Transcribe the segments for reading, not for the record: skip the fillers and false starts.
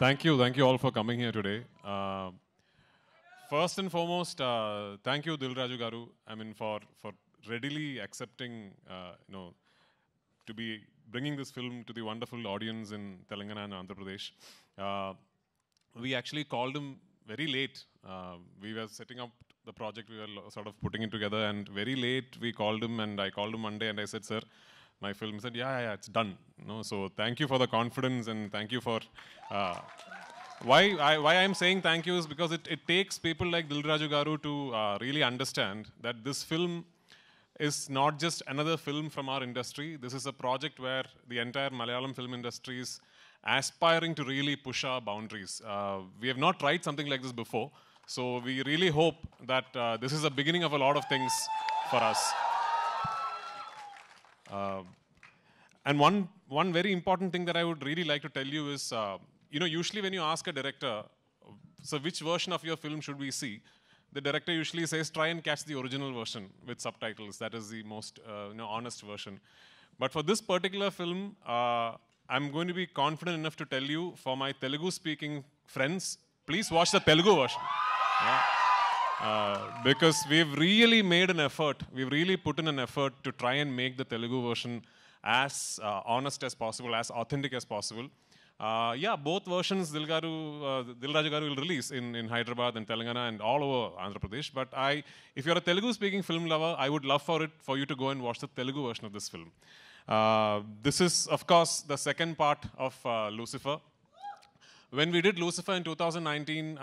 Thank you all for coming here today. First and foremost, thank you, Dil Raju Garu. I mean, for readily accepting, to be bringing this film to the wonderful audience in Telangana and Andhra Pradesh. We actually called him very late. We were setting up the project, we were sort of putting it together, and very late we called him, and I called him one day and I said, "Sir, my film." He said, yeah, it's done. So thank you for the confidence, and thank you for. Why I'm saying thank you is because it takes people like Dil Raju Garu to really understand that this film is not just another film from our industry. This is a project where the entire Malayalam film industry is aspiring to really push our boundaries. We have not tried something like this before. So we really hope that this is the beginning of a lot of things for us. And one very important thing that I would really like to tell you is, usually when you ask a director, so which version of your film should we see? The director usually says, try and catch the original version with subtitles. That is the most honest version. But for this particular film, I'm going to be confident enough to tell you, for my Telugu-speaking friends, please watch the Telugu version. Yeah. Because we've really made an effort, we've really put in an effort to try and make the Telugu version as honest as possible, as authentic as possible. Both versions Dil Raju Garu will release in Hyderabad and Telangana and all over Andhra Pradesh. But if you're a Telugu-speaking film lover, I would love for you to go and watch the Telugu version of this film. This is, of course, the second part of Lucifer. When we did Lucifer in 2019,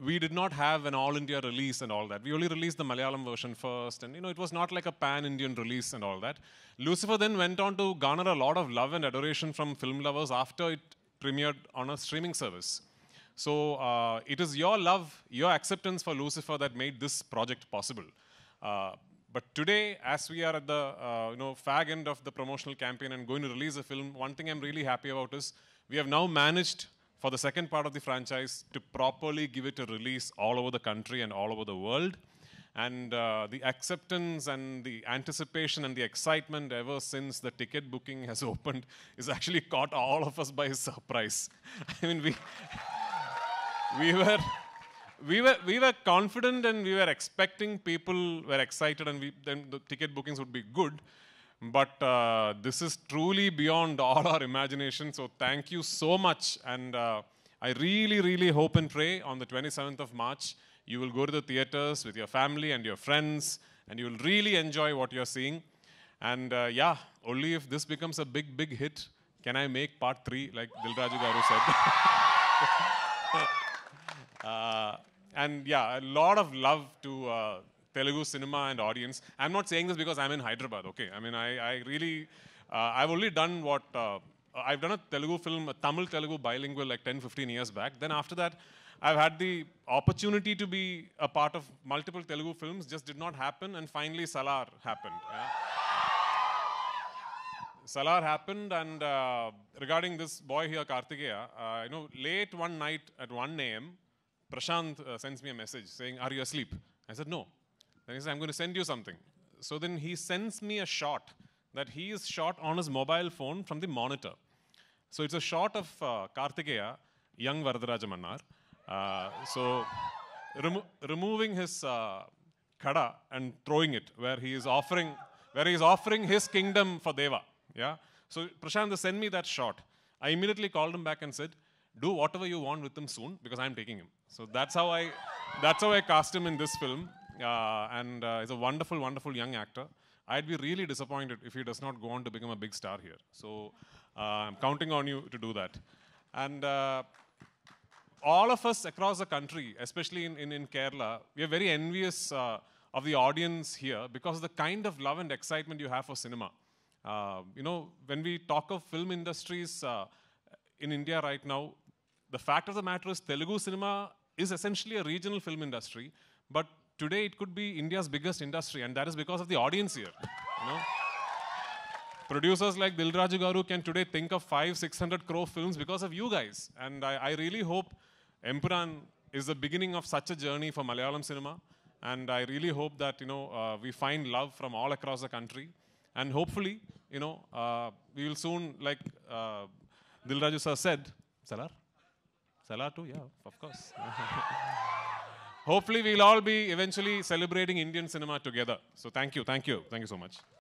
we did not have an all-India release and all that. We only released the Malayalam version first, and it was not like a pan-Indian release and all that. Lucifer then went on to garner a lot of love and adoration from film lovers after it premiered on a streaming service. So it is your love, your acceptance for Lucifer that made this project possible. But today, as we are at the fag end of the promotional campaign and going to release a film, one thing I'm really happy about is we have now managed, for the second part of the franchise, to properly give it a release all over the country and all over the world. And the acceptance and the anticipation and the excitement ever since the ticket booking has opened is actually caught all of us by surprise. I mean, we were confident and we were expecting, people were excited, and then the ticket bookings would be good. But this is truly beyond all our imagination. So thank you so much. And I really, really hope and pray on the 27th of March, you will go to the theaters with your family and your friends, and you will really enjoy what you're seeing. And only if this becomes a big, big hit can I make part 3, like Dil Raju Garu said. A lot of love to Telugu cinema and audience. I'm not saying this because I'm in Hyderabad, okay? I mean, I really, I've only done what, I've done a Telugu film, a Tamil-Telugu bilingual like 10, 15 years back. Then after that, I've had the opportunity to be a part of multiple Telugu films, just did not happen, and finally Salar happened. Yeah? Salar happened, and regarding this boy here, Kartikeya, late one night at 1 a.m., Prashant sends me a message saying, "Are you asleep?" I said, "No." Then he said, "I'm going to send you something." So then he sends me a shot that he is shot on his mobile phone from the monitor. So it's a shot of Kartikeya, young Varadaraja Mannar. Removing his khada and throwing it where he is offering his kingdom for Deva. Yeah. So Prashant sent me that shot. I immediately called him back and said, "Do whatever you want with him soon, because I'm taking him." So that's how I cast him in this film. And he's a wonderful, wonderful young actor. I'd be really disappointed if he does not go on to become a big star here. So I'm counting on you to do that. And all of us across the country, especially in Kerala, we are very envious of the audience here because of the kind of love and excitement you have for cinema. When we talk of film industries in India right now, the fact of the matter is Telugu cinema is essentially a regional film industry, but today it could be India's biggest industry, and that is because of the audience here. Producers like Dil Raju Garu can today think of 500-600 crore films because of you guys. And I really hope Empuran is the beginning of such a journey for Malayalam cinema. And I really hope that, we find love from all across the country. And hopefully, we will soon, like Dil Raju sir said, Salar? Salar too, yeah, of course. Hopefully, we'll all be eventually celebrating Indian cinema together. So thank you so much.